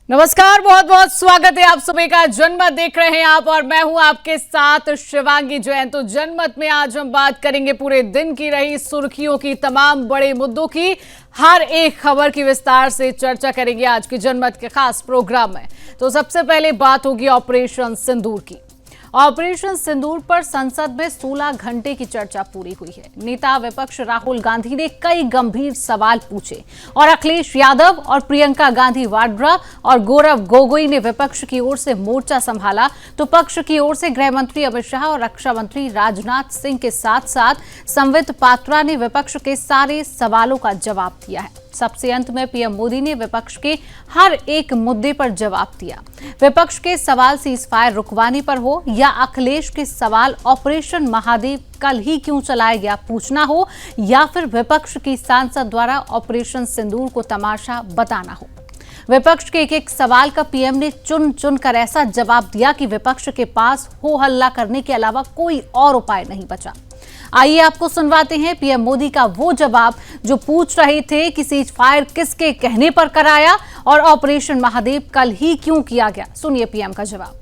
नमस्कार, बहुत बहुत स्वागत है आप सभी का। जनमत देख रहे हैं आप और मैं हूं आपके साथ शिवांगी जैन। तो जनमत में आज हम बात करेंगे पूरे दिन की रही सुर्खियों की, तमाम बड़े मुद्दों की, हर एक खबर की विस्तार से चर्चा करेंगे आज के जनमत के खास प्रोग्राम में। तो सबसे पहले बात होगी ऑपरेशन सिंदूर की। ऑपरेशन सिंदूर पर संसद में 16 घंटे की चर्चा पूरी हुई है। नेता विपक्ष राहुल गांधी ने कई गंभीर सवाल पूछे और अखिलेश यादव और प्रियंका गांधी वाड्रा और गौरव गोगोई ने विपक्ष की ओर से मोर्चा संभाला, तो पक्ष की ओर से गृह मंत्री अमित शाह और रक्षा मंत्री राजनाथ सिंह के साथ साथ संबित पात्रा ने विपक्ष के सारे सवालों का जवाब दिया है। सबसे अंत में पीएम मोदी ने विपक्ष के हर एक मुद्दे पर जवाब दिया। विपक्ष के सवाल सीजफायर रुकवाने पर हो या अखिलेश के सवाल ऑपरेशन महादेव कल ही क्यों चलाया गया पूछना हो, या फिर विपक्ष की सांसद द्वारा ऑपरेशन सिंदूर को तमाशा बताना हो, विपक्ष के एक एक सवाल का पीएम ने चुन चुन कर ऐसा जवाब दिया कि विपक्ष के पास हो हल्ला करने के अलावा कोई और उपाय नहीं बचा। आइए आपको सुनवाते हैं पीएम मोदी का वो जवाब जो पूछ रहे थे कि सीज फायर किसके कहने पर कराया और ऑपरेशन महादेव कल ही क्यों किया गया। सुनिए पीएम का जवाब।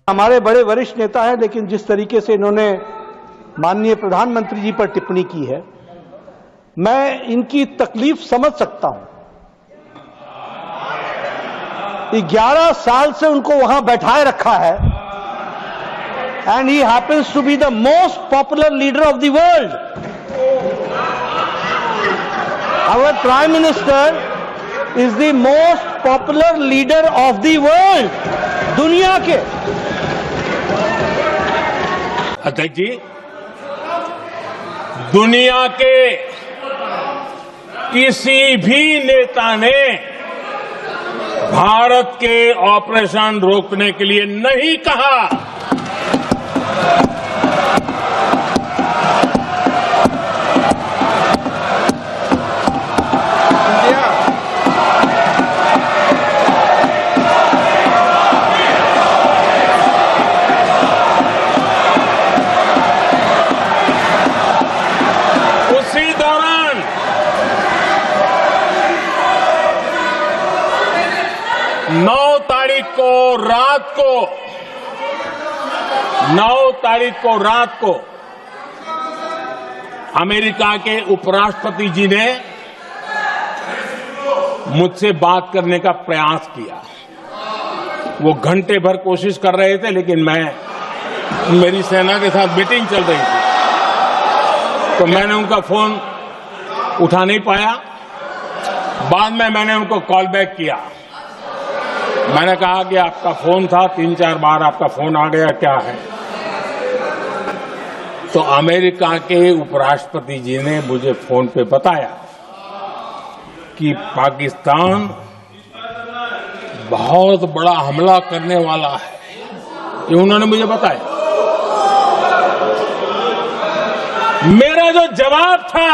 हमारे बड़े वरिष्ठ नेता हैं, लेकिन जिस तरीके से इन्होंने माननीय प्रधानमंत्री जी पर टिप्पणी की है, मैं इनकी तकलीफ समझ सकता हूं। 11 साल से उनको वहां बैठाए रखा है and he happens to be the most popular leader of the world. Our prime minister is the most popular leader of the world, दुनिया के। अध्यक्ष जी, दुनिया के किसी भी नेता ने भारत के ऑपरेशन रोकने के लिए नहीं कहा। उसी दौरान 9 तारीख को रात को अमेरिका के उपराष्ट्रपति जी ने मुझसे बात करने का प्रयास किया। वो घंटे भर कोशिश कर रहे थे, लेकिन मेरी सेना के साथ मीटिंग चल रही थी, तो मैंने उनका फोन उठा नहीं पाया। बाद में मैंने उनको कॉल बैक किया। मैंने कहा कि आपका फोन था, 3-4 बार आपका फोन आ गया, क्या है? तो अमेरिका के उपराष्ट्रपति जी ने मुझे फोन पे बताया कि पाकिस्तान बहुत बड़ा हमला करने वाला है, ये उन्होंने मुझे बताया। मेरा जो जवाब था,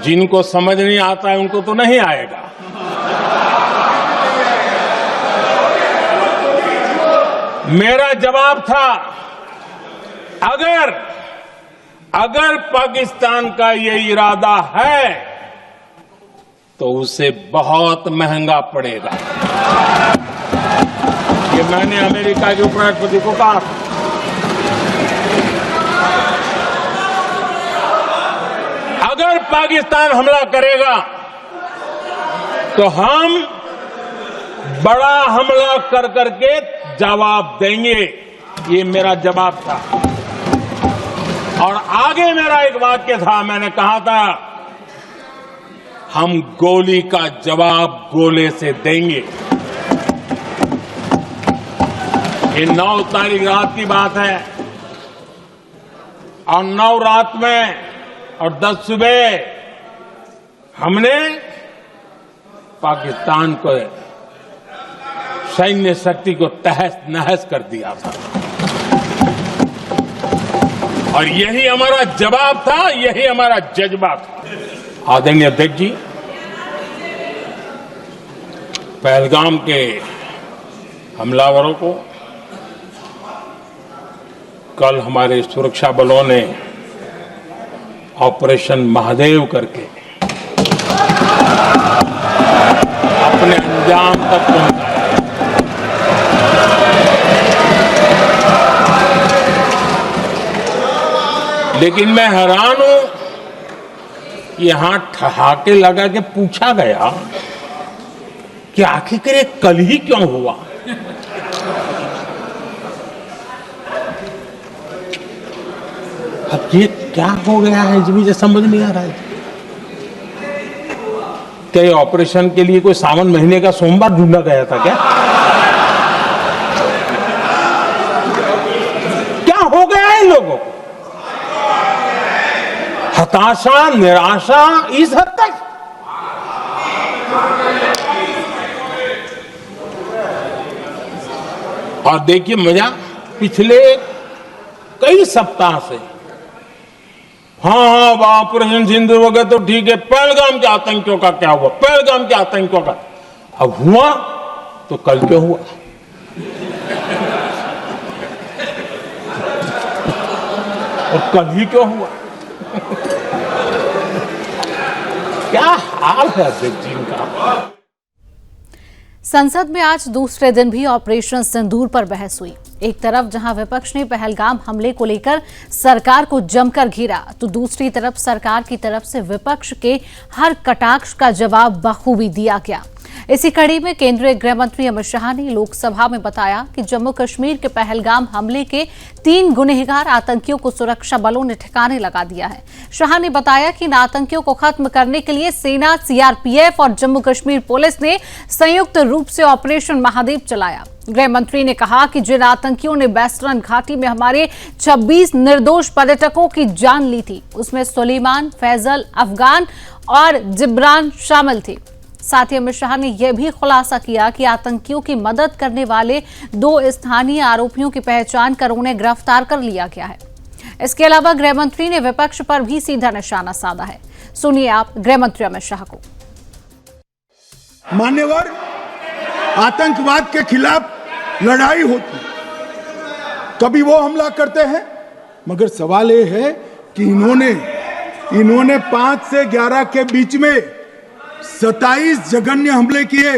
जिनको समझ नहीं आता है उनको तो नहीं आएगा, मेरा जवाब था अगर पाकिस्तान का ये इरादा है तो उसे बहुत महंगा पड़ेगा। ये मैंने अमेरिका के उपराष्ट्रपति को कहा। अगर पाकिस्तान हमला करेगा तो हम बड़ा हमला कर करके जवाब देंगे, ये मेरा जवाब था। और आगे मेरा एक वाक्य था, मैंने कहा था हम गोली का जवाब गोले से देंगे। ये 9 तारीख रात की बात है, और 9 रात में और 10 सुबह हमने पाकिस्तान को सैन्य शक्ति को तहस नहस कर दिया था। और यही हमारा जवाब था, यही हमारा जज्बा था। आदरणीय अध्यक्ष जी, पहलगाम के हमलावरों को कल हमारे सुरक्षा बलों ने ऑपरेशन महादेव करके अपने अंजाम तक पहुंचाया। लेकिन मैं हैरान हूं कि यहां ठहाके लगा के पूछा गया कि आखिर कल ही क्यों हुआ। अब ये क्या हो गया है मुझे समझ नहीं आ रहा है। क्या ये ऑपरेशन के लिए कोई सावन महीने का सोमवार ढूंढा गया था क्या? क्या हो गया है इन लोगों को? हताशा, निराशा इस हद तक। और देखिए मजा, पिछले कई सप्ताह से हाँ ऑपरेशन सिंदूर हो गया तो ठीक है, पहलगाम के आतंकियों का क्या हुआ, पहलगाम के आतंकियों का अब हुआ तो कल क्यों हुआ? और कल ही क्यों हुआ? क्या हाल है अध्यक्ष जी का। संसद में आज दूसरे दिन भी ऑपरेशन सिंदूर पर बहस हुई। एक तरफ जहां विपक्ष ने पहलगाम हमले को लेकर सरकार को जमकर घेरा, तो दूसरी तरफ सरकार की तरफ से विपक्ष के हर कटाक्ष का जवाब बखूबी दिया गया। इसी कड़ी में केंद्रीय गृह मंत्री अमित शाह ने लोकसभा में बताया कि जम्मू कश्मीर के पहलगाम हमले के 3 गुनहगार आतंकियों को सुरक्षा बलों ने ठिकाने लगा दिया है। शाह ने बताया कि इन आतंकियों को खत्म करने के लिए सेना, सीआरपीएफ और जम्मू कश्मीर पुलिस ने संयुक्त रूप से ऑपरेशन महादेव चलाया। गृह मंत्री ने कहा कि जिन आतंकियों ने वेस्टर्न घाटी में हमारे 26 निर्दोष पर्यटकों की जान ली थी, उसमें सुलेमान, फैजल, अफगान और जिब्रान शामिल थे। साथ ही अमित शाह ने यह भी खुलासा किया कि आतंकियों की मदद करने वाले 2 स्थानीय आरोपियों की पहचान कर उन्हें गिरफ्तार कर लिया गया है। इसके अलावा गृह मंत्री ने विपक्ष पर भी सीधा निशाना साधा है। सुनिए आप गृह मंत्री अमित शाह को। मान्यवर, आतंकवाद के खिलाफ लड़ाई होती, कभी वो हमला करते हैं, मगर सवाल ये है कि इन्होंने 5 से 11 के बीच में 27 जघन्य हमले किए,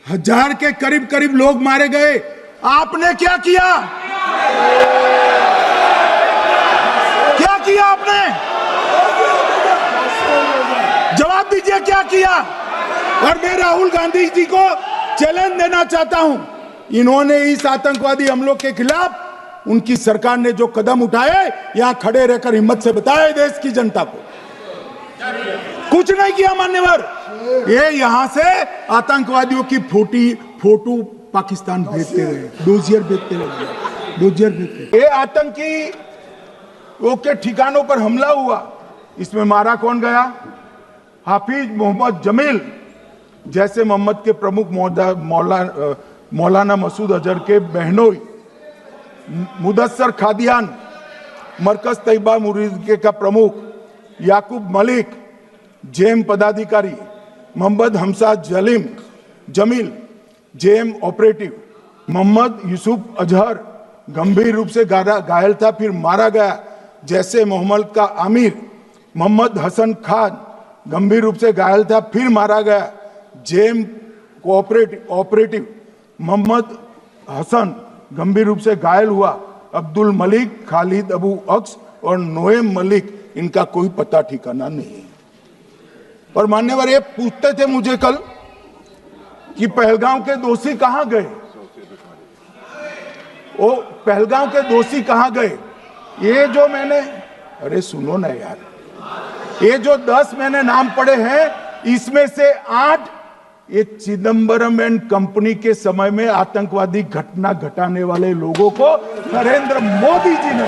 1000 के करीब लोग मारे गए। आपने क्या किया? क्या किया आपने? जवाब दीजिए, क्या किया? और मैं राहुल गांधी जी को चैलेंज देना चाहता हूं, इन्होंने इस आतंकवादी हमलों के खिलाफ उनकी सरकार ने जो कदम उठाए, यहां खड़े रहकर हिम्मत से बताए देश की जनता को। कुछ नहीं किया मान्यवर। ये यहां से आतंकवादियों की फोटो पाकिस्तान भेजते रहे, डोजियर भेजते। ये आतंकी के ठिकानों पर हमला हुआ, इसमें मारा कौन गया? हाफिज मोहम्मद जमील जैसे मोहम्मद के प्रमुख मौलाना मसूद अजहर के बहनोई, मुदस्सर खादियान, मरकज तैयबा मुरीद का प्रमुख याकूब मलिक, जेएम पदाधिकारी मोहम्मद हमसा जमील, जेएम ऑपरेटिव, मोहम्मद यूसुफ अजहर गंभीर रूप से घायल था, फिर मारा गया, जैसे मोहम्मद का आमिर, मोहम्मद हसन खान गंभीर रूप से घायल था, फिर मारा गया, जेएम ऑपरेटिव मोहम्मद हसन गंभीर रूप से घायल हुआ, अब्दुल मलिक, खालिद अबू अक्स और नोएम मलिक, इनका कोई पता ठिकाना नहीं। और मान्यवर, ये पूछते थे मुझे कल कि पहलगाम के दोषी कहां गए? वो पहलगाम के दोषी कहां गए? ये जो मैंने, अरे सुनो ना यार, ये जो 10 मैंने नाम पढ़े हैं, इसमें से 8 ये चिदंबरम एंड कंपनी के समय में आतंकवादी घटना घटाने वाले लोगों को नरेंद्र मोदी जी ने।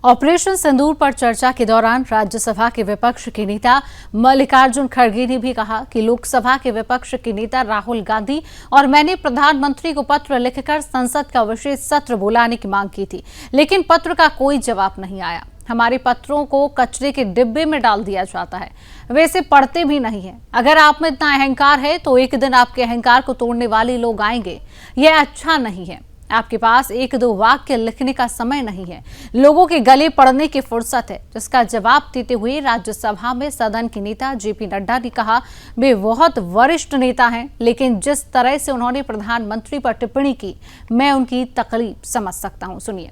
ऑपरेशन सिंदूर पर चर्चा के दौरान राज्यसभा के विपक्ष के नेता मल्लिकार्जुन खड़गे ने भी कहा कि लोकसभा के विपक्ष के नेता राहुल गांधी और मैंने प्रधानमंत्री को पत्र लिखकर संसद का विशेष सत्र बुलाने की मांग की थी, लेकिन पत्र का कोई जवाब नहीं आया। हमारे पत्रों को कचरे के डिब्बे में डाल दिया जाता है, वे इसे पढ़ते भी नहीं है। अगर आप में इतना अहंकार है तो एक दिन आपके अहंकार को तोड़ने वाले लोग आएंगे। यह अच्छा नहीं है। आपके पास एक दो वाक्य लिखने का समय नहीं है, लोगों के गले पड़ने की फुर्सत है। जिसका जवाब देते हुए राज्यसभा में सदन के नेता जेपी नड्डा ने कहा, वे बहुत वरिष्ठ नेता हैं, लेकिन जिस तरह से उन्होंने प्रधानमंत्री पर टिप्पणी की, मैं उनकी तकलीफ समझ सकता हूं। सुनिए।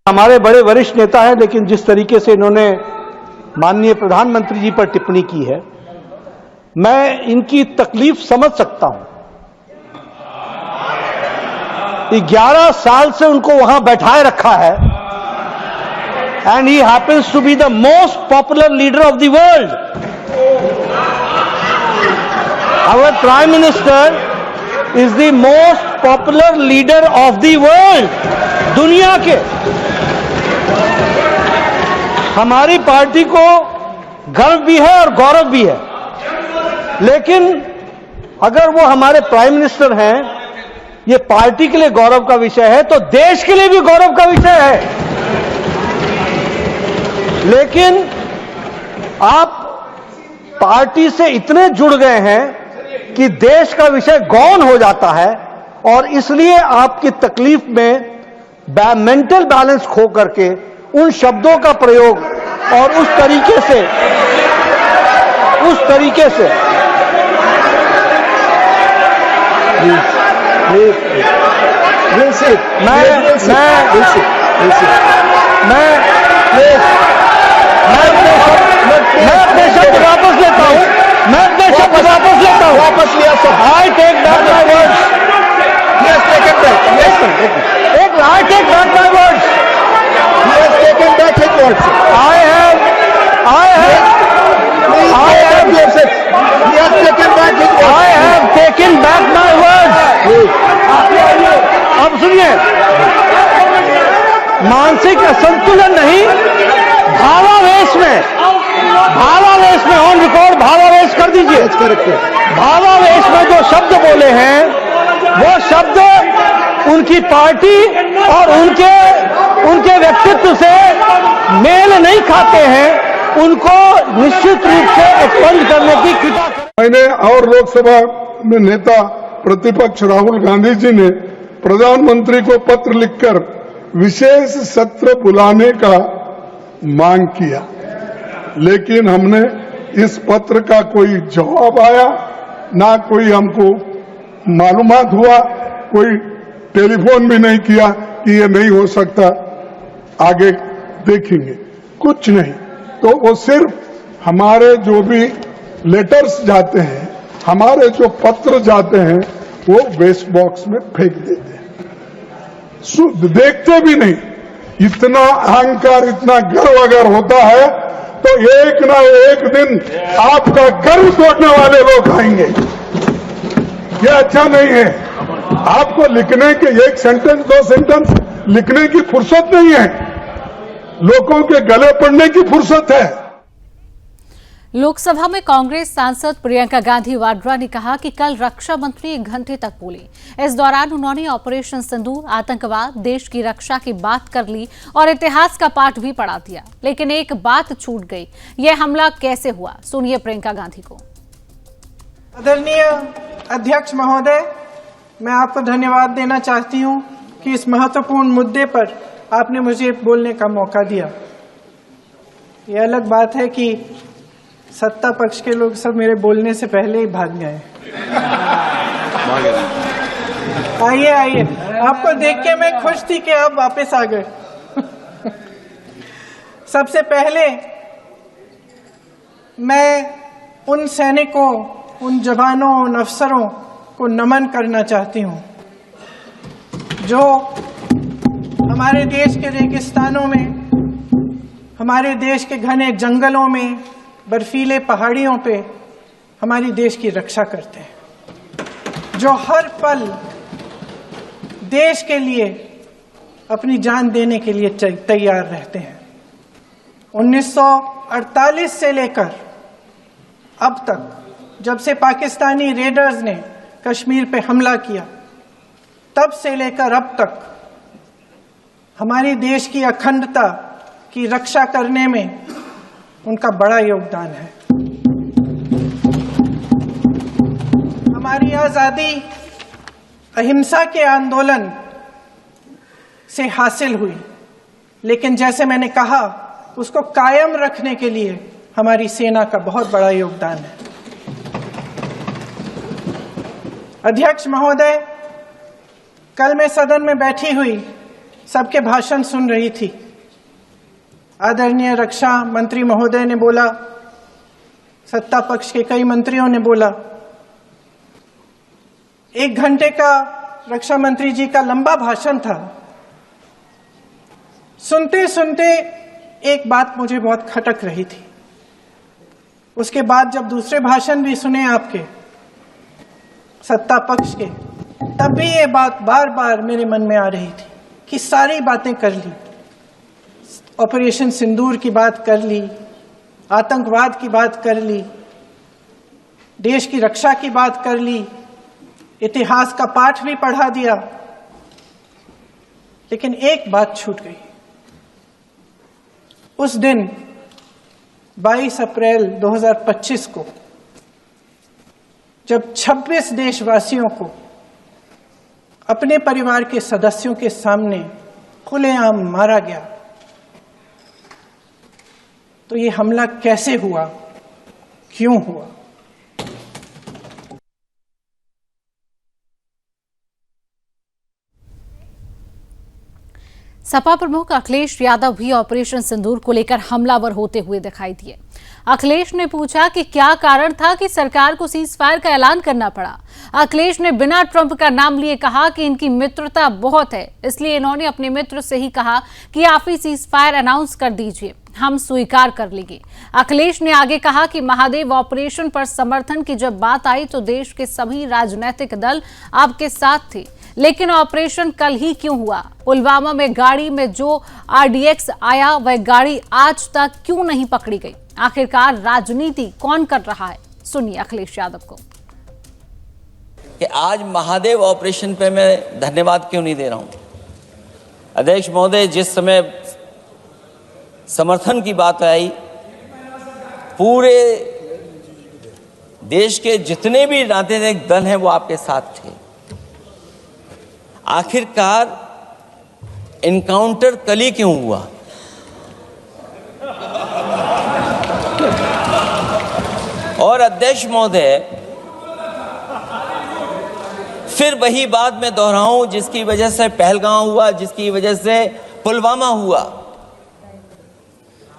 हमारे बड़े वरिष्ठ नेता हैं, लेकिन जिस तरीके से इन्होंने माननीय प्रधानमंत्री जी पर टिप्पणी की है, मैं इनकी तकलीफ समझ सकता हूं। 11 साल से उनको वहां बैठाए रखा है, and he happens to be the most popular leader of the world. Our prime minister is the most popular leader of the world, दुनिया के। हमारी पार्टी को गर्व भी है और गौरव भी है, लेकिन अगर वो हमारे प्राइम मिनिस्टर हैं, ये पार्टी के लिए गौरव का विषय है, तो देश के लिए भी गौरव का विषय है। लेकिन आप पार्टी से इतने जुड़ गए हैं कि देश का विषय गौण हो जाता है, और इसलिए आपकी तकलीफ में मेंटल बैलेंस खो करके उन शब्दों का प्रयोग और उस तरीके से अपने शब्द वापस लेता हूं। वापस लिया sir. I take back my words. Yes, take it back. Yes, sir. I take back my words. He has taken back his words. I have. He has taken back his words. I have taken back my words. अब सुनिए, मानसिक असंतुलन नहीं, भावावेश में on record भावावेश कर दीजिए। भावावेश में जो शब्द बोले हैं, वो शब्द उनकी पार्टी और उनके व्यक्तित्व से मेल नहीं खाते हैं। उनको निश्चित रूप से एक्सपंज करने की कृपा करें। मैंने और लोकसभा में नेता प्रतिपक्ष राहुल गांधी जी ने प्रधानमंत्री को पत्र लिखकर विशेष सत्र बुलाने का मांग किया, लेकिन हमने इस पत्र का कोई जवाब आया ना, कोई हमको मालूमात हुआ, कोई टेलीफोन भी नहीं किया कि ये नहीं हो सकता, आगे देखेंगे, कुछ नहीं। तो वो सिर्फ हमारे जो भी लेटर्स जाते हैं, हमारे जो पत्र जाते हैं, वो वेस्ट बॉक्स में फेंक देते हैं, देखते भी नहीं। इतना अहंकार, इतना गर्व अगर होता है तो एक ना एक दिन आपका गर्व तोड़ने वाले लोग आएंगे। ये अच्छा नहीं है। आपको लिखने के एक सेंटेंस, 2 सेंटेंस लिखने की फुर्सत नहीं है, लोगों के गले पड़ने की फुर्सत है। लोकसभा में कांग्रेस सांसद प्रियंका गांधी वाड्रा ने कहा कि कल रक्षा मंत्री 1 घंटे तक बोली। इस दौरान उन्होंने ऑपरेशन सिंदूर, आतंकवाद, देश की रक्षा की बात कर ली और इतिहास का पाठ भी पढ़ा दिया, लेकिन एक बात छूट गई, यह हमला कैसे हुआ। सुनिए प्रियंका गांधी को। आदरणीय अध्यक्ष महोदय, मैं आपको धन्यवाद देना चाहती हूं कि इस महत्वपूर्ण मुद्दे पर आपने मुझे बोलने का मौका दिया। यह अलग बात है कि सत्ता पक्ष के लोग सब मेरे बोलने से पहले ही भाग गए। आइए, आपको देख के मैं खुश थी कि आप वापस आ गए। सबसे पहले मैं उन सैनिकों, उन जवानों, उन अफसरों को नमन करना चाहती हूं जो हमारे देश के रेगिस्तानों में, हमारे देश के घने जंगलों में, बर्फीले पहाड़ियों पे हमारी देश की रक्षा करते हैं, जो हर पल देश के लिए अपनी जान देने के लिए तैयार रहते हैं। 1948 से लेकर अब तक, जब से पाकिस्तानी रेडर्स ने कश्मीर पे हमला किया, तब से लेकर अब तक हमारी देश की अखंडता की रक्षा करने में उनका बड़ा योगदान है। हमारी आजादी अहिंसा के आंदोलन से हासिल हुई, लेकिन जैसे मैंने कहा, उसको कायम रखने के लिए हमारी सेना का बहुत बड़ा योगदान है। अध्यक्ष महोदय, कल मैं सदन में बैठी हुई सबके भाषण सुन रही थी। आदरणीय रक्षा मंत्री महोदय ने बोला, सत्ता पक्ष के कई मंत्रियों ने बोला। 1 घंटे का रक्षा मंत्री जी का लंबा भाषण था। सुनते सुनते एक बात मुझे बहुत खटक रही थी। उसके बाद जब दूसरे भाषण भी सुने आपके सत्ता पक्ष के, तब भी ये बात बार बार मेरे मन में आ रही थी कि सारी बातें कर ली, ऑपरेशन सिंदूर की बात कर ली, आतंकवाद की बात कर ली, देश की रक्षा की बात कर ली, इतिहास का पाठ भी पढ़ा दिया, लेकिन एक बात छूट गई। उस दिन 22 अप्रैल 2025 को जब 26 देशवासियों को अपने परिवार के सदस्यों के सामने खुलेआम मारा गया, तो ये हमला कैसे हुआ, क्यों हुआ? सपा प्रमुख अखिलेश यादव भी ऑपरेशन सिंदूर को लेकर हमलावर होते हुए दिखाई दिए। अखिलेश ने पूछा कि क्या कारण था कि सरकार को सीज फायर का ऐलान करना पड़ा। अखिलेश ने बिना ट्रंप का नाम लिए कहा कि इनकी मित्रता बहुत है, इसलिए इन्होंने अपने मित्र से ही कहा कि आप ही सीज फायर अनाउंस कर दीजिए, हम स्वीकार कर लेंगे। अखिलेश ने आगे कहा कि महादेव ऑपरेशन पर समर्थन की जब बात आई तो देश के सभी राजनीतिक दल आपके साथ थे, लेकिन ऑपरेशन कल ही क्यों हुआ? पुलवामा में गाड़ी में जो RDX आया वह गाड़ी आज तक क्यों नहीं पकड़ी गई? आखिरकार राजनीति कौन कर रहा है? सुनिए अखिलेश यादव को। कि आज महादेव ऑपरेशन पे मैं धन्यवाद क्यों नहीं दे रहा हूं? अध्यक्ष महोदय, जिस समय समर्थन की बात आई, पूरे देश के जितने भी राजनीतिक दल हैं वो आपके साथ थे। आखिरकार इनकाउंटर कल ही क्यों हुआ? और अध्यक्ष महोदय, फिर वही बात मैं दोहराऊं जिसकी वजह से पहलगांव हुआ, जिसकी वजह से पुलवामा हुआ।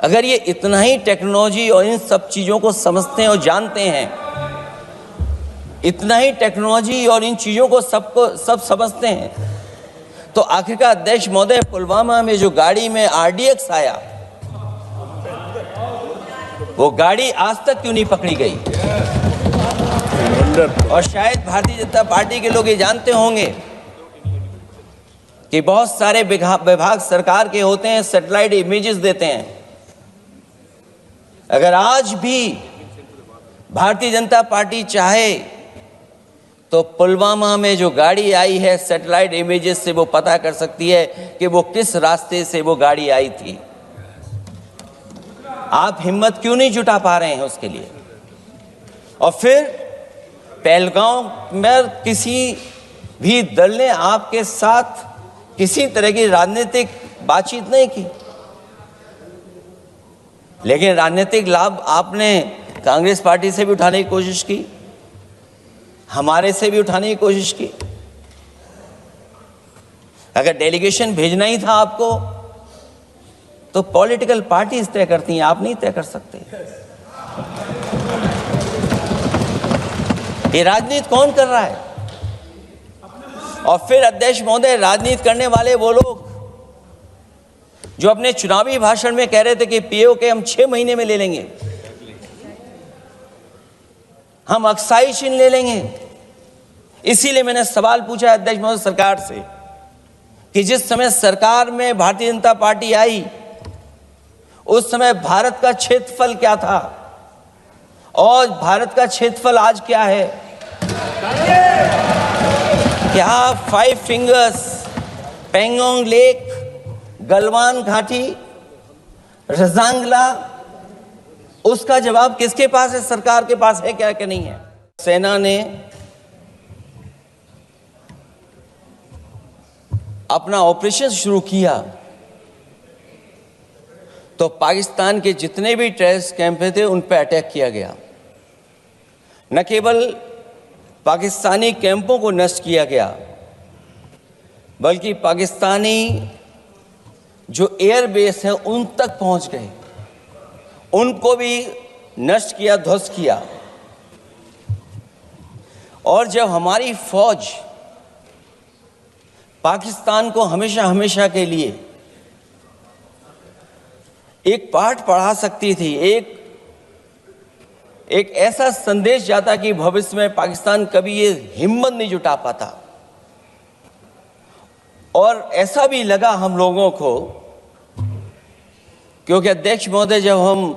अगर ये इतना ही टेक्नोलॉजी और इन सब चीजों को समझते हैं और जानते हैं, इतना ही टेक्नोलॉजी और इन चीजों को सब समझते हैं, तो आखिरकार अध्यक्ष महोदय, पुलवामा में जो गाड़ी में RDX आया, वो गाड़ी आज तक क्यों नहीं पकड़ी गई? और शायद भारतीय जनता पार्टी के लोग ये जानते होंगे कि बहुत सारे विभाग सरकार के होते हैं, सैटेलाइट इमेजेस देते हैं। अगर आज भी भारतीय जनता पार्टी चाहे तो पुलवामा में जो गाड़ी आई है, सैटेलाइट इमेजेस से वो पता कर सकती है कि वो किस रास्ते से वो गाड़ी आई थी। आप हिम्मत क्यों नहीं जुटा पा रहे हैं उसके लिए? और फिर पहलगांव में किसी भी दल ने आपके साथ किसी तरह की राजनीतिक बातचीत नहीं की, लेकिन राजनीतिक लाभ आपने कांग्रेस पार्टी से भी उठाने की कोशिश की, हमारे से भी उठाने की कोशिश की। अगर डेलीगेशन भेजना ही था आपको तो पॉलिटिकल पार्टीज तय करती हैं, आप नहीं तय कर सकते। ये राजनीति कौन कर रहा है? और फिर अध्यक्ष महोदय, राजनीति करने वाले वो लोग जो अपने चुनावी भाषण में कह रहे थे कि POK हम 6 महीने में ले लेंगे, हम अक्साई चिन्ह ले लेंगे। इसीलिए मैंने सवाल पूछा अध्यक्ष महोदय सरकार से कि जिस समय सरकार में भारतीय जनता पार्टी आई, उस समय भारत का क्षेत्रफल क्या था और भारत का क्षेत्रफल आज क्या है? क्या 5 फिंगर्स, पेंगोंग लेक, गलवान घाटी, रजांगला, उसका जवाब किसके पास है? सरकार के पास है क्या कि नहीं है? सेना ने अपना ऑपरेशन शुरू किया तो पाकिस्तान के जितने भी टेररिस्ट कैंप थे उन पर अटैक किया गया। न केवल पाकिस्तानी कैंपों को नष्ट किया गया, बल्कि पाकिस्तानी जो एयर बेस है उन तक पहुंच गए, उनको भी नष्ट किया, ध्वस्त किया। और जब हमारी फौज पाकिस्तान को हमेशा हमेशा के लिए एक पाठ पढ़ा सकती थी, एक ऐसा संदेश जाता कि भविष्य में पाकिस्तान कभी ये हिम्मत नहीं जुटा पाता। और ऐसा भी लगा हम लोगों को, क्योंकि अध्यक्ष महोदय, जब हम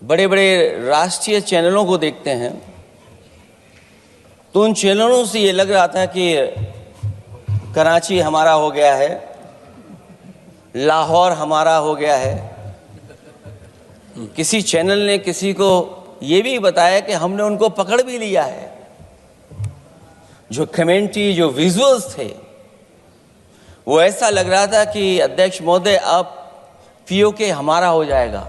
बड़े बड़े राष्ट्रीय चैनलों को देखते हैं तो उन चैनलों से ये लग रहा था कि कराची हमारा हो गया है, लाहौर हमारा हो गया है। किसी चैनल ने किसी को ये भी बताया कि हमने उनको पकड़ भी लिया है। जो कमेंट्री, जो विजुअल्स थे, वो ऐसा लग रहा था कि अध्यक्ष महोदय अब पीओके हमारा हो जाएगा।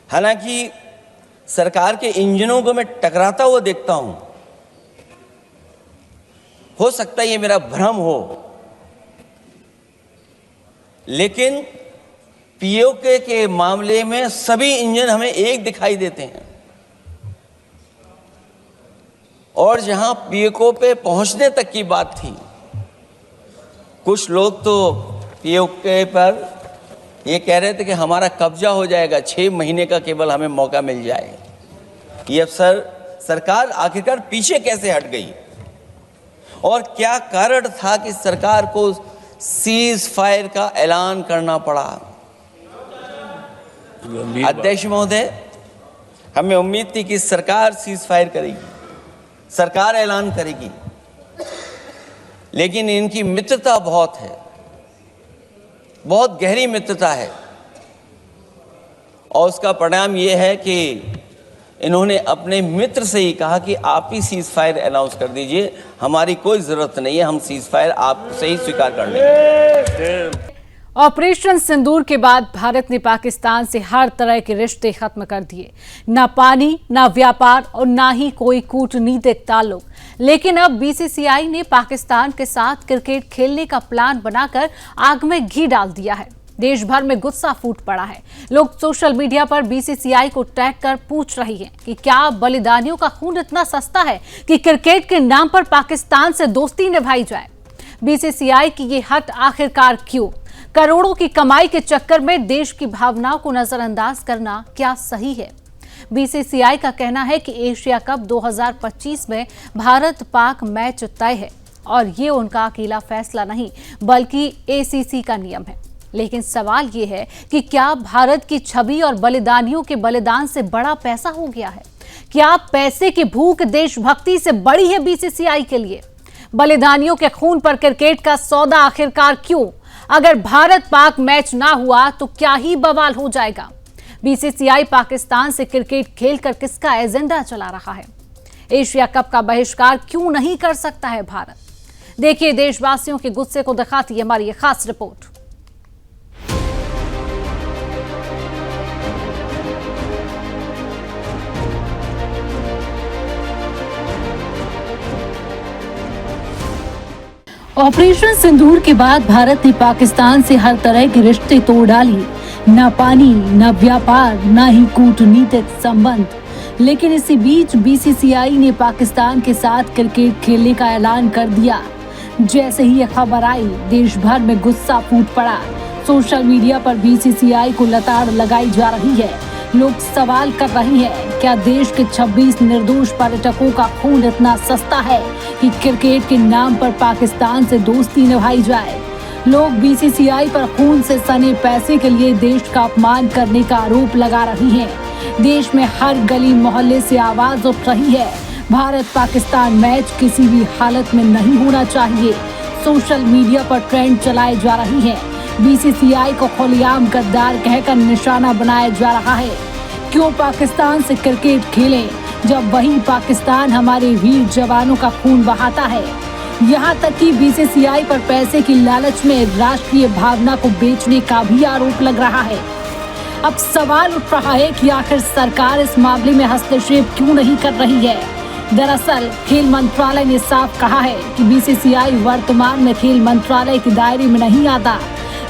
हालांकि सरकार के इंजनों को मैं टकराता हुआ देखता हूं, हो सकता है ये मेरा भ्रम हो, लेकिन पीओके के मामले में सभी इंजन हमें एक दिखाई देते हैं। और जहां पीओके पे पहुंचने तक की बात थी, कुछ लोग तो पीओके पर ये कह रहे थे कि हमारा कब्जा हो जाएगा, 6 महीने का केवल हमें मौका मिल जाए। ये अफसर सरकार आखिरकार पीछे कैसे हट गई और क्या कारण था कि सरकार को सीज फायर का ऐलान करना पड़ा? अध्यक्ष महोदय, हमें उम्मीद थी कि सरकार सीज फायर करेगी, सरकार ऐलान करेगी, लेकिन इनकी मित्रता बहुत है, बहुत गहरी मित्रता है। और उसका परिणाम यह है कि इन्होंने अपने मित्र से ही कहा कि आप ही सीज फायर अनाउंस कर दीजिए, हमारी कोई जरूरत नहीं है, हम सीज फायर आपसे ही स्वीकार कर लेंगे। ऑपरेशन सिंदूर के बाद भारत ने पाकिस्तान से हर तरह के रिश्ते खत्म कर दिए, ना पानी, ना व्यापार और ना ही कोई कूटनीतिक ताल्लुक। लेकिन अब बीसीसीआई ने पाकिस्तान के साथ क्रिकेट खेलने का प्लान बनाकर आग में घी डाल दिया है। देश भर में गुस्सा फूट पड़ा है। लोग सोशल मीडिया पर बीसीसीआई को टैग कर पूछ रही हैं कि क्या बलिदानियों का खून इतना सस्ता है कि क्रिकेट के नाम पर पाकिस्तान से दोस्ती निभाई जाए। बीसीसीआई की ये हट आखिरकार क्यों? करोड़ों की कमाई के चक्कर में देश की भावनाओं को नजरअंदाज करना क्या सही है? बीसीसीआई का कहना है कि एशिया कप 2025 में भारत पाक मैच तय है और ये उनका अकेला फैसला नहीं बल्कि एसीसी का नियम है। लेकिन सवाल ये है कि क्या भारत की छवि और बलिदानियों के बलिदान से बड़ा पैसा हो गया है? क्या पैसे की भूख देशभक्ति से बड़ी है बीसीसीआई के लिए? बलिदानियों के खून पर क्रिकेट का सौदा आखिरकार क्यों? अगर भारत पाक मैच ना हुआ तो क्या ही बवाल हो जाएगा। बीसीसीआई पाकिस्तान से क्रिकेट खेलकर किसका एजेंडा चला रहा है? एशिया कप का बहिष्कार क्यों नहीं कर सकता है भारत? देखिए, देशवासियों के गुस्से को दिखाती है हमारी ये खास रिपोर्ट। ऑपरेशन सिंदूर के बाद भारत ने पाकिस्तान से हर तरह के रिश्ते तोड़ डाले, न पानी, न व्यापार, न ही कूटनीतिक संबंध। लेकिन इसी बीच बीसीसीआई ने पाकिस्तान के साथ क्रिकेट खेलने का ऐलान कर दिया। जैसे ही यह खबर आई, देश भर में गुस्सा फूट पड़ा। सोशल मीडिया पर बीसीसीआई को लताड़ लगाई जा रही है। लोग सवाल कर रहे हैं, क्या देश के 26 निर्दोष पर्यटकों का खून इतना सस्ता है कि क्रिकेट के नाम पर पाकिस्तान से दोस्ती निभाई जाए? लोग बीसीसीआई पर खून से सने पैसे के लिए देश का अपमान करने का आरोप लगा रही हैं। देश में हर गली मोहल्ले से आवाज उठ रही है, भारत पाकिस्तान मैच किसी भी हालत में नहीं होना चाहिए। सोशल मीडिया पर ट्रेंड चलाए जा रही है। बीसीसीआई को खुलेआम गद्दार कहकर निशाना बनाया जा रहा है। क्यों पाकिस्तान से क्रिकेट खेलें जब वही पाकिस्तान हमारे वीर जवानों का खून बहाता है। यहाँ तक कि बीसीसीआई पर पैसे की लालच में राष्ट्रीय भावना को बेचने का भी आरोप लग रहा है। अब सवाल उठ रहा है कि आखिर सरकार इस मामले में हस्तक्षेप क्यों नहीं कर रही है। दरअसल खेल मंत्रालय ने साफ कहा है कि बीसीसीआई वर्तमान में खेल मंत्रालय के दायरे में नहीं आता।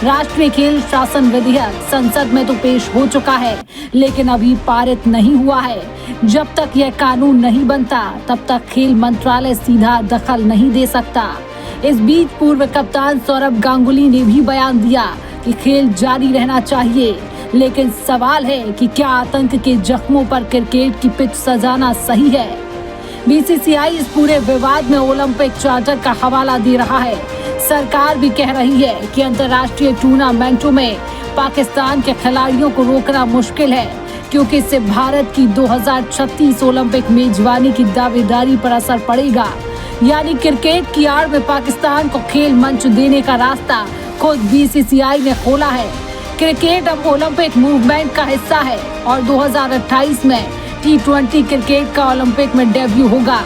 राष्ट्रीय खेल शासन विधेयक संसद में तो पेश हो चुका है, लेकिन अभी पारित नहीं हुआ है। जब तक यह कानून नहीं बनता तब तक खेल मंत्रालय सीधा दखल नहीं दे सकता। इस बीच पूर्व कप्तान सौरभ गांगुली ने भी बयान दिया कि खेल जारी रहना चाहिए, लेकिन सवाल है कि क्या आतंक के जख्मों पर क्रिकेट की पिच सजाना सही है। बीसीसीआई इस पूरे विवाद में ओलंपिक चार्टर का हवाला दे रहा है। सरकार भी कह रही है कि अंतर्राष्ट्रीय टूर्नामेंटों में पाकिस्तान के खिलाड़ियों को रोकना मुश्किल है, क्योंकि इससे भारत की 2036 ओलंपिक मेजबानी की दावेदारी पर असर पड़ेगा। यानी क्रिकेट की आड़ में पाकिस्तान को खेल मंच देने का रास्ता खुद बीसीसीआई ने खोला है। क्रिकेट अब ओलंपिक मूवमेंट का हिस्सा है और 2028 में T20 क्रिकेट का ओलंपिक में डेब्यू होगा।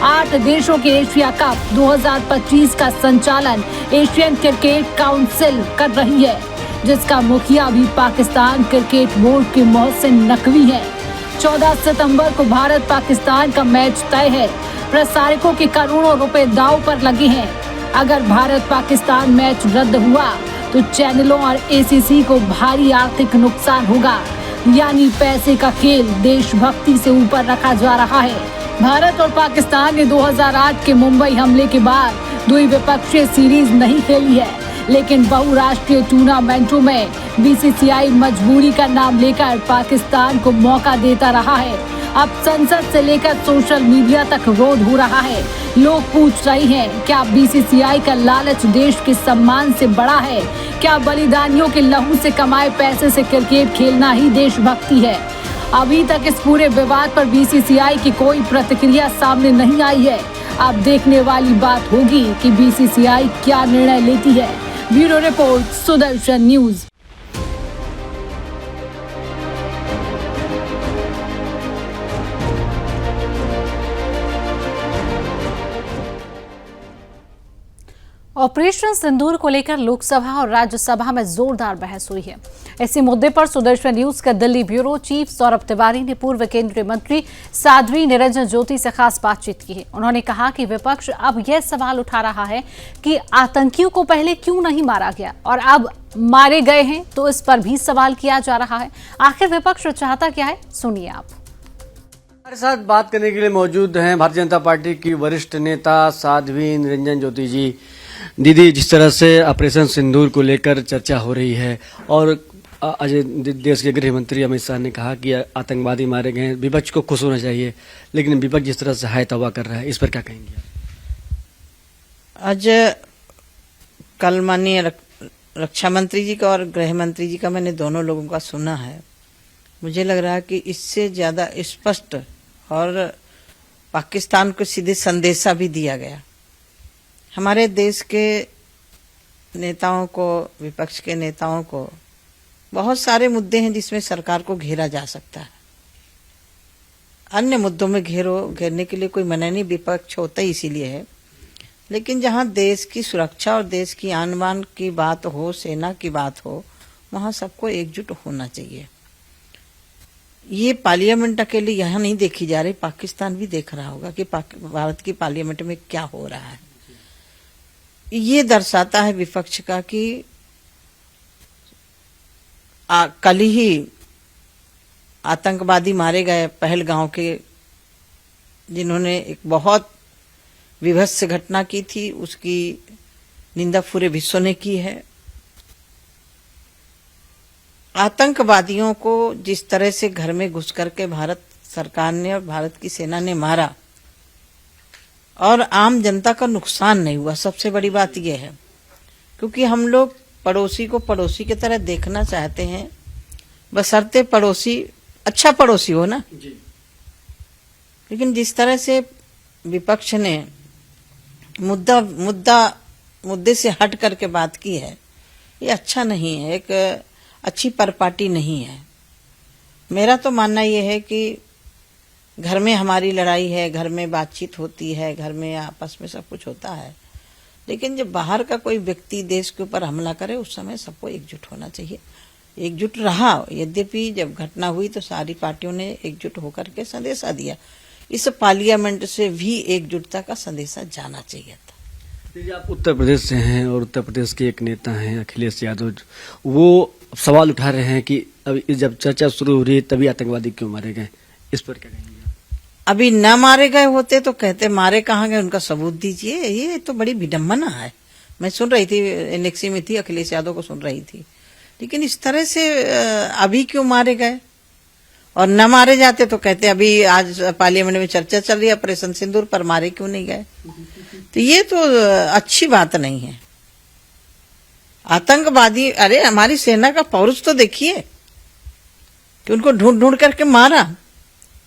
8 देशों के एशिया कप 2025 का संचालन एशियन क्रिकेट काउंसिल कर रही है, जिसका मुखिया भी पाकिस्तान क्रिकेट बोर्ड के मोहसिन नकवी है। 14 सितंबर को भारत पाकिस्तान का मैच तय है। प्रसारकों के करोड़ों रुपए दांव पर लगे हैं। अगर भारत पाकिस्तान मैच रद्द हुआ तो चैनलों और एसीसी को भारी आर्थिक नुकसान होगा। यानी पैसे का खेल देशभक्ति से ऊपर रखा जा रहा है। भारत और पाकिस्तान ने 2008 के मुंबई हमले के बाद द्विपक्षीय सीरीज नहीं खेली है, लेकिन बहुराष्ट्रीय टूर्नामेंटों में बीसीसीआई मजबूरी का नाम लेकर पाकिस्तान को मौका देता रहा है। अब संसद से लेकर सोशल मीडिया तक विरोध हो रहा है। लोग पूछ रहे हैं, क्या बीसीसीआई का लालच देश के सम्मान से बड़ा है? क्या बलिदानियों के लहू से कमाए पैसे से क्रिकेट खेलना ही देशभक्ति है? अभी तक इस पूरे विवाद पर बीसीसीआई की कोई प्रतिक्रिया सामने नहीं आई है। अब देखने वाली बात होगी कि बीसीसीआई क्या निर्णय लेती है। Bureau report, Sudarshan news. Operation Sindoor को लेकर लोकसभा और राज्यसभा में जोरदार बहस हुई है। इसी मुद्दे पर सुदर्शन न्यूज का दिल्ली ब्यूरो चीफ सौरभ तिवारी ने पूर्व केंद्रीय मंत्री साध्वी निरंजन ज्योति से खास बातचीत की है। उन्होंने कहा कि विपक्ष अब यह सवाल उठा रहा है कि आतंकियों को पहले क्यों नहीं मारा गया और अब मारे गए हैं तो इस पर भी सवाल किया जा रहा है। आखिर विपक्ष चाहता क्या है, सुनिए आप। हमारे साथ बात करने के लिए मौजूद हैं भारतीय जनता पार्टी की वरिष्ठ नेता साध्वी निरंजन ज्योति जी। दीदी, जिस तरह से ऑपरेशन सिंदूर को लेकर चर्चा हो रही है और अजय देश के गृह मंत्री अमित शाह ने कहा कि आतंकवादी मारे गए हैं, विपक्ष को खुश होना चाहिए, लेकिन विपक्ष जिस तरह से हाय तौबा कर रहा है, इस पर क्या कहेंगे? आज कल माननीय रक्षा मंत्री जी का और गृह मंत्री जी का मैंने दोनों लोगों का सुना है। मुझे लग रहा है कि इससे ज्यादा स्पष्ट और पाकिस्तान को सीधे संदेशा भी दिया गया। हमारे देश के नेताओं को, विपक्ष के नेताओं को बहुत सारे मुद्दे हैं जिसमें सरकार को घेरा जा सकता है। अन्य मुद्दों में घेरने के लिए कोई मना नहीं, विपक्ष होता ही इसीलिए है। लेकिन जहां देश की सुरक्षा और देश की आन बान की बात हो, सेना की बात हो, वहां सबको एकजुट होना चाहिए। ये पार्लियामेंट अकेले यहाँ नहीं देखी जा रही, पाकिस्तान भी देख रहा होगा कि भारत की पार्लियामेंट में क्या हो रहा है। ये दर्शाता है विपक्ष का कि कल ही आतंकवादी मारे गए पहलगांव के, जिन्होंने एक बहुत विभत्स घटना की थी, उसकी निंदा पूरे विश्व ने की है। आतंकवादियों को जिस तरह से घर में घुस करके भारत सरकार ने और भारत की सेना ने मारा और आम जनता का नुकसान नहीं हुआ, सबसे बड़ी बात यह है। क्योंकि हम लोग पड़ोसी को पड़ोसी की तरह देखना चाहते हैं, बशर्ते पड़ोसी अच्छा पड़ोसी हो ना जी। लेकिन जिस तरह से विपक्ष ने मुद्दा मुद्दे से हट करके बात की है, ये अच्छा नहीं है, एक अच्छी परिपाटी नहीं है। मेरा तो मानना ये है कि घर में हमारी लड़ाई है, घर में बातचीत होती है, घर में आपस में सब कुछ होता है, लेकिन जब बाहर का कोई व्यक्ति देश के ऊपर हमला करे उस समय सबको एकजुट होना चाहिए। एकजुट रहा, यद्यपि जब घटना हुई तो सारी पार्टियों ने एकजुट होकर के संदेशा दिया। इस पार्लियामेंट से भी एकजुटता का संदेशा जाना चाहिए था। आप उत्तर प्रदेश से हैं और उत्तर प्रदेश के एक नेता हैं अखिलेश यादव, वो सवाल उठा रहे हैं कि अभी जब चर्चा शुरू हो रही है तभी आतंकवादी क्यों मारे गए, इस पर क्या कहेंगे? अभी न मारे गए होते तो कहते मारे कहाँ गए, उनका सबूत दीजिए। ये तो बड़ी विडम्बना है। मैं सुन रही थी, एनेक्सी में थी, अखिलेश यादव को सुन रही थी, लेकिन इस तरह से अभी क्यों मारे गए, और न मारे जाते तो कहते अभी आज पार्लियामेंट में चर्चा चल रही है ऑपरेशन सिंदूर पर, मारे क्यों नहीं गए। तो ये तो अच्छी बात नहीं है। आतंकवादी, अरे हमारी सेना का पौरुष तो देखिए कि उनको ढूंढ ढूंढ करके मारा।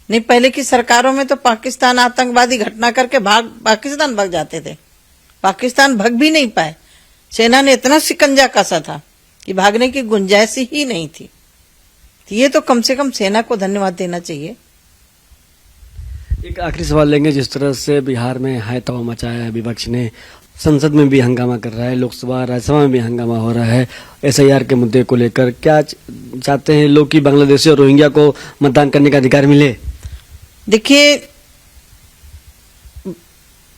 नहीं, पहले की सरकारों में तो पाकिस्तान आतंकवादी घटना करके पाकिस्तान भाग जाते थे, पाकिस्तान भाग भी नहीं पाए। सेना ने इतना शिकंजा कसा था कि भागने की गुंजाइश ही नहीं थी। तो ये तो कम से कम सेना को धन्यवाद देना चाहिए। एक आखिरी सवाल लेंगे, जिस तरह से बिहार में हाय तबाह मचाया है विपक्ष ने, संसद में भी हंगामा कर रहा है, लोकसभा राज्यसभा में भी हंगामा हो रहा है SIR के मुद्दे को लेकर, क्या चाहते हैं लोग कि बांग्लादेशी और रोहिंग्या को मतदान करने का अधिकार मिले? देखिए,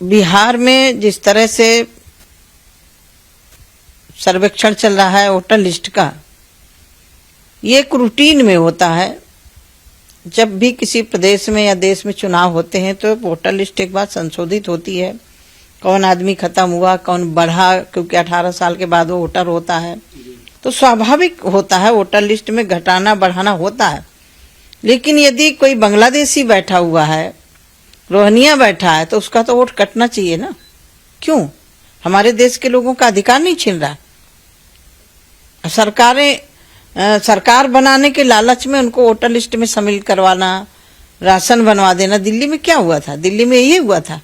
बिहार में जिस तरह से सर्वेक्षण चल रहा है वोटर लिस्ट का, ये एक रूटीन में होता है। जब भी किसी प्रदेश में या देश में चुनाव होते हैं तो वोटर लिस्ट एक बार संशोधित होती है, कौन आदमी खत्म हुआ, कौन बढ़ा, क्योंकि 18 साल के बाद वो वोटर होता है, तो स्वाभाविक होता है वोटर लिस्ट में घटाना बढ़ाना होता है। लेकिन यदि कोई बांग्लादेशी बैठा हुआ है, रोहिंग्या बैठा है, तो उसका तो वोट कटना चाहिए ना। क्यों? हमारे देश के लोगों का अधिकार नहीं छीन रहा। सरकार बनाने के लालच में उनको वोटर लिस्ट में शामिल करवाना, राशन बनवा देना। दिल्ली में क्या हुआ था? दिल्ली में यही हुआ था,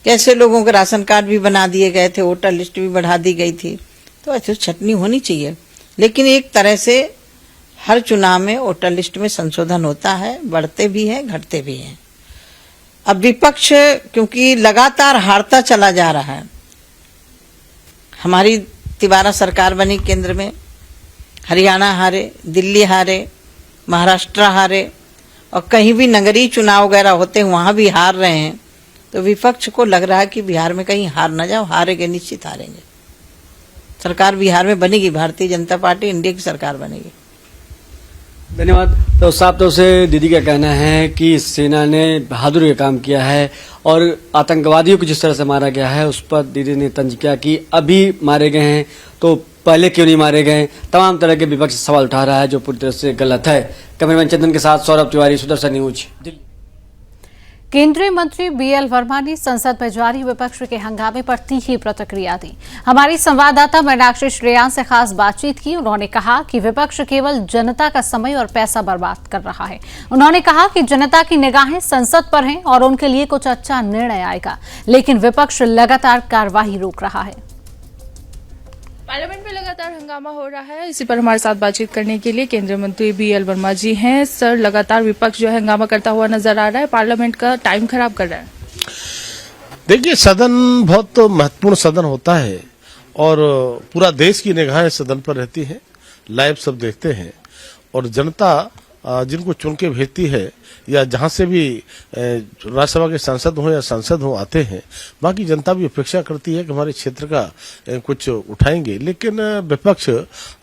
कैसे लोगों के राशन कार्ड भी बना दिए गए थे, वोटर लिस्ट भी बढ़ा दी गई थी। तो ऐसी छटनी होनी चाहिए। लेकिन एक तरह से हर चुनाव में वोटर लिस्ट में संशोधन होता है, बढ़ते भी हैं, घटते भी हैं। अब विपक्ष क्योंकि लगातार हारता चला जा रहा है, हमारी तिवारा सरकार बनी केंद्र में, हरियाणा हारे, दिल्ली हारे, महाराष्ट्र हारे, और कहीं भी नगरीय चुनाव वगैरह होते हैं वहां भी हार रहे हैं। तो विपक्ष को लग रहा है कि बिहार में कहीं हार ना जाओ, हारेंगे, निश्चित हारेंगे। सरकार बिहार में बनेगी, भारतीय जनता पार्टी इंडिया की सरकार बनेगी। धन्यवाद। तो साफ तौर से दीदी का कहना है कि सेना ने बहादुरी का काम किया है और आतंकवादियों को जिस तरह से मारा गया है उस पर दीदी ने तंज किया कि अभी मारे गए हैं तो पहले क्यों नहीं मारे गए। तमाम तरह के विपक्ष सवाल उठा रहा है जो पूरी तरह से गलत है। कैमरामैन चंदन के साथ सौरभ तिवारी, सुदर्शन न्यूज, दिल्ली। केंद्रीय मंत्री BL वर्मा ने संसद में जारी विपक्ष के हंगामे पर तीखी प्रतिक्रिया दी। हमारी संवाददाता मीनाक्षी श्रेयान से खास बातचीत की। उन्होंने कहा कि विपक्ष केवल जनता का समय और पैसा बर्बाद कर रहा है। उन्होंने कहा कि जनता की निगाहें संसद पर हैं और उनके लिए कुछ अच्छा निर्णय आएगा, लेकिन विपक्ष लगातार कार्यवाही रोक रहा है। पार्लियामेंट में लगातार हंगामा हो रहा है। इसी पर हमारे साथ बातचीत करने के लिए केंद्रीय मंत्री BL वर्मा जी हैं। सर, लगातार विपक्ष जो है हंगामा करता हुआ नजर आ रहा है, पार्लियामेंट का टाइम खराब कर रहा है। देखिए, सदन बहुत महत्वपूर्ण सदन होता है और पूरा देश की निगाहें सदन पर रहती हैं, लाइव सब देखते हैं और जनता जिनको चुन के भेजती है या जहां से भी राज्यसभा के सांसद हो या सांसद हो आते हैं, बाकी जनता भी अपेक्षा करती है कि हमारे क्षेत्र का कुछ उठाएंगे। लेकिन विपक्ष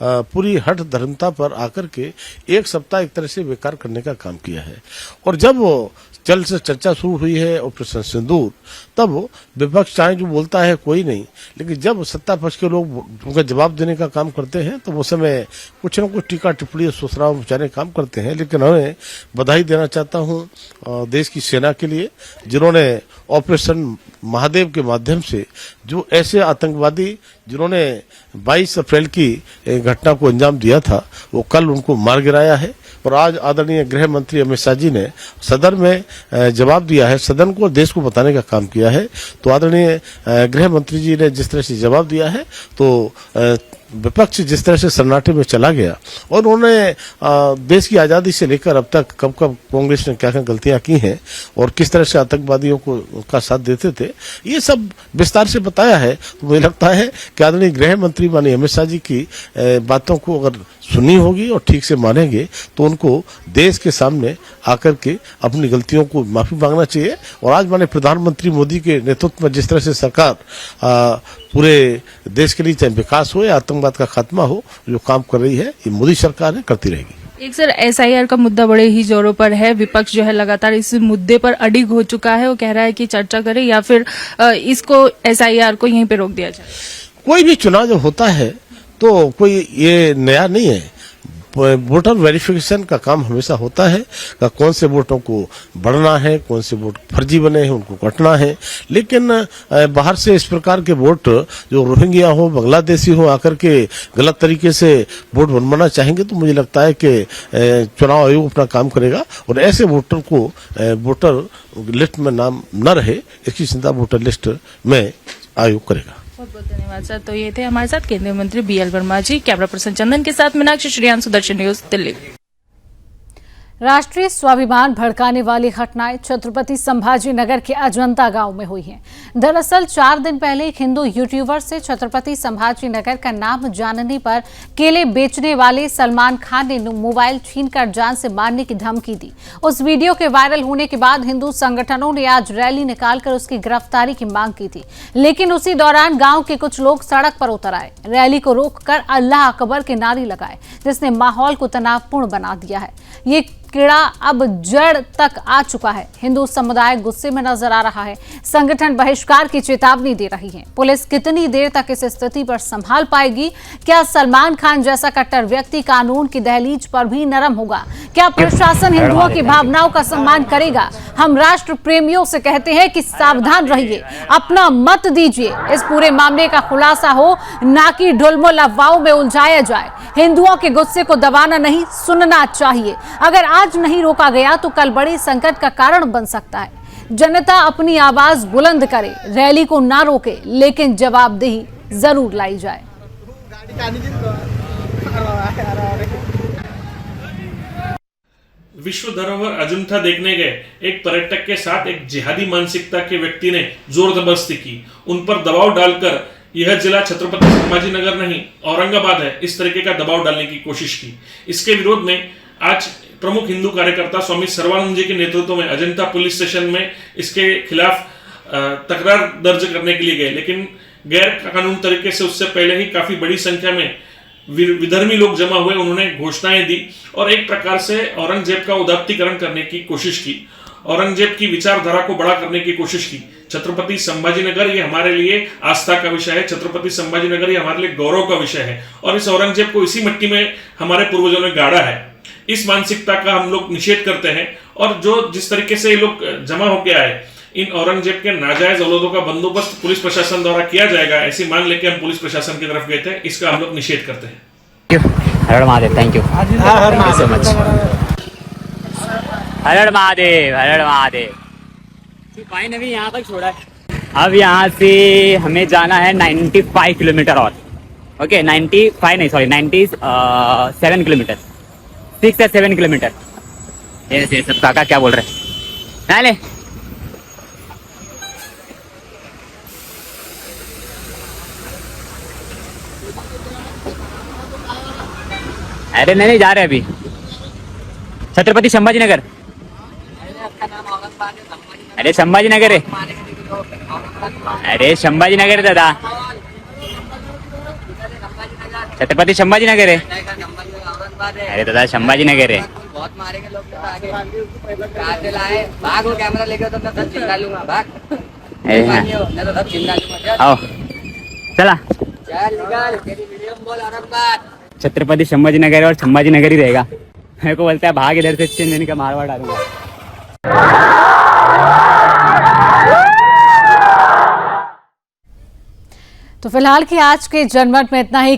पूरी हठ धर्मता पर आकर के एक सप्ताह एक तरह से बेकार करने का काम किया है। और जब जल से चर्चा शुरू हुई है ऑपरेशन सिंदूर, तब विपक्ष चाहे जो बोलता है कोई नहीं, लेकिन जब सत्ता पक्ष के लोग उनका जवाब देने का काम करते हैं तो उस समय कुछ न कुछ टीका टिप्पणी सुसराव मचाने का काम करते हैं। लेकिन हमें बधाई देना चाहता हूं देश की सेना के लिए, जिन्होंने ऑपरेशन महादेव के माध्यम से जो ऐसे आतंकवादी जिन्होंने 22 अप्रैल की घटना को अंजाम दिया था, वो कल उनको मार गिराया है और आज आदरणीय गृह मंत्री अमित शाह जी ने सदन में जवाब दिया है, सदन को देश को बताने का काम किया है। तो आदरणीय गृह मंत्री जी ने जिस तरह से जवाब दिया है, तो विपक्ष जिस तरह से सन्नाटे में चला गया और उन्होंने देश की आजादी से लेकर अब तक कब कब कांग्रेस ने क्या क्या गलतियां की हैं और किस तरह से आतंकवादियों को का साथ देते थे, ये सब विस्तार से बताया है। तो मुझे लगता है कि आदरणीय गृह मंत्री माननीय अमित शाह जी की बातों को अगर सुनी होगी और ठीक से मानेंगे तो उनको देश के सामने आकर के अपनी गलतियों को माफी मांगना चाहिए। और आज माननीय प्रधानमंत्री मोदी के नेतृत्व में जिस तरह से सरकार पूरे देश के लिए चाहे विकास हो या आतंकवाद का खात्मा हो, जो काम कर रही है, ये मोदी सरकार है, करती रहेगी। एक सर, एसआईआर का मुद्दा बड़े ही जोरों पर है। विपक्ष जो है लगातार इस मुद्दे पर अडिग हो चुका है। वो कह रहा है कि चर्चा करें या फिर इसको एसआईआर को यहीं पे रोक दिया जाए। कोई भी चुनाव जब होता है तो कोई ये नया नहीं है। वोटर वेरिफिकेशन का काम हमेशा होता है कि कौन से वोटों को बढ़ना है, कौन से वोट फर्जी बने हैं उनको कटना है। लेकिन बाहर से इस प्रकार के वोट जो रोहिंग्या हो, बांग्लादेशी हो, आकर के गलत तरीके से वोट बनवाना चाहेंगे तो मुझे लगता है कि चुनाव आयोग अपना काम करेगा और ऐसे वोटर को वोटर लिस्ट में नाम न रहे, इसकी चिंता वोटर लिस्ट में आयोग करेगा। बहुत बहुत धन्यवाद सर। तो ये थे हमारे साथ केंद्रीय मंत्री BL वर्मा जी। कैमरा पर्सन चंदन के साथ मीनाक्षी श्रीयान, सुदर्शन न्यूज, दिल्ली। राष्ट्रीय स्वाभिमान भड़काने वाली घटनाएं छत्रपति संभाजी नगर के अजंता गांव में हुई हैं। दरअसल 4 दिन पहले एक हिंदू यूट्यूबर से छत्रपति संभाजी नगर का नाम जानने पर केले बेचने वाले सलमान खान ने मोबाइल छीनकर जान से मारने की धमकी दी। उस वीडियो के वायरल होने के बाद हिंदू संगठनों ने आज रैली निकालकर उसकी गिरफ्तारी की मांग की थी, लेकिन उसी दौरान गाँव के कुछ लोग सड़क पर उतर आए, रैली को रोककर अल्लाह अकबर के नारे लगाए, जिसने माहौल को तनावपूर्ण बना दिया है। ये कीड़ा अब जड़ तक आ चुका है। हिंदू समुदाय गुस्से में नजर आ रहा है। संगठन बहिष्कार की चेतावनी दे रही है। पुलिस कितनी देर तक इस स्थिति पर संभाल पाएगी? क्या सलमान खान जैसा कट्टर व्यक्ति कानून की दहलीज पर भी नरम होगा? क्या प्रशासन हिंदुओं की भावनाओं का सम्मान करेगा? हम राष्ट्र प्रेमियों से कहते हैं कि सावधान रहिए, अपना मत दीजिए। इस पूरे मामले का खुलासा हो, ना कि ढुलमुल अफवाहों में उलझाया जाए। हिंदुओं के गुस्से को दबाना नहीं, सुनना चाहिए। अगर आज नहीं रोका गया तो कल बड़े संकट का कारण बन सकता है। जनता अपनी आवाज बुलंद करे, रैली को ना रोके, लेकिन जवाबदेही जरूर लाई जाए। विश्व धरोहर अजंता देखने गए एक पर्यटक के साथ एक जिहादी मानसिकता के व्यक्ति ने जोर जबरदस्ती की। उन पर दबाव डालकर यह जिला छत्रपति संभाजी नगर नहीं औरंगाबाद है, इस तरीके का दबाव डालने की कोशिश की। इसके विरोध में आज प्रमुख हिंदू कार्यकर्ता स्वामी सर्वानंद जी के नेतृत्व में अजंता पुलिस स्टेशन में इसके खिलाफ तकरार दर्ज करने के लिए गए, लेकिन गैर कानूनी तरीके से उससे पहले ही काफी बड़ी संख्या में विधर्मी लोग जमा हुए। उन्होंने घोषणाएं दी और एक प्रकार से औरंगजेब का उदात्तीकरण करने की कोशिश की, औरंगजेब की विचारधारा को बड़ा करने की कोशिश की। छत्रपति संभाजी नगर ये हमारे लिए आस्था का विषय है, छत्रपति संभाजी नगर ये हमारे लिए गौरव का विषय है और इस औरंगजेब को इसी मिट्टी में हमारे पूर्वजों ने गाड़ा है। इस मानसिकता का हम लोग निषेध करते हैं और जो जिस तरीके से ये लोग जमा होके आए, इन औरंगजेब के नाजायज औलादों का बंदोबस्त पुलिस प्रशासन द्वारा किया जाएगा, ऐसी मांग लेके हम पुलिस प्रशासन की तरफ गए थे। इसका हम लोग निषेध करते हैं। हर Mahadev, thank you so much. हर महादेव, हर महादेव। सिपाही ने भी यहाँ तक छोड़ा है। अब यहाँ से हमें जाना है 95 किलोमीटर और, ओके 95 नहीं सॉरी 97 किलोमीटर, 6 या 7 किलोमीटर। ये सब काका क्या बोल रहे हैं? ले अरे नहीं जा रहे अभी। छत्रपति संभाजी नगर। अरे संभाजी नगर है, अरे संभाजी नगर है दादा, छत्रपति संभाजी नगर है। अरे दादा संभाजी नगर है। बहुत मारेंगे लोग तो आगे भाग, कैमरा लेके तो मैं सब चिल्ला लूंगा, भाग मैं तो सब चिल्ला लूंगा। आओ चला, चल निकल, तेरी वीडियो में बोल औरंगाबाद। छत्रपति संभाजी नगर और संभाजी नगर ही रहेगा। मेरे को बोलता है भाग इधर से, चिन्ह का मारवाड़ डालूंगा। तो फिलहाल की आज के जनमत में इतना ही।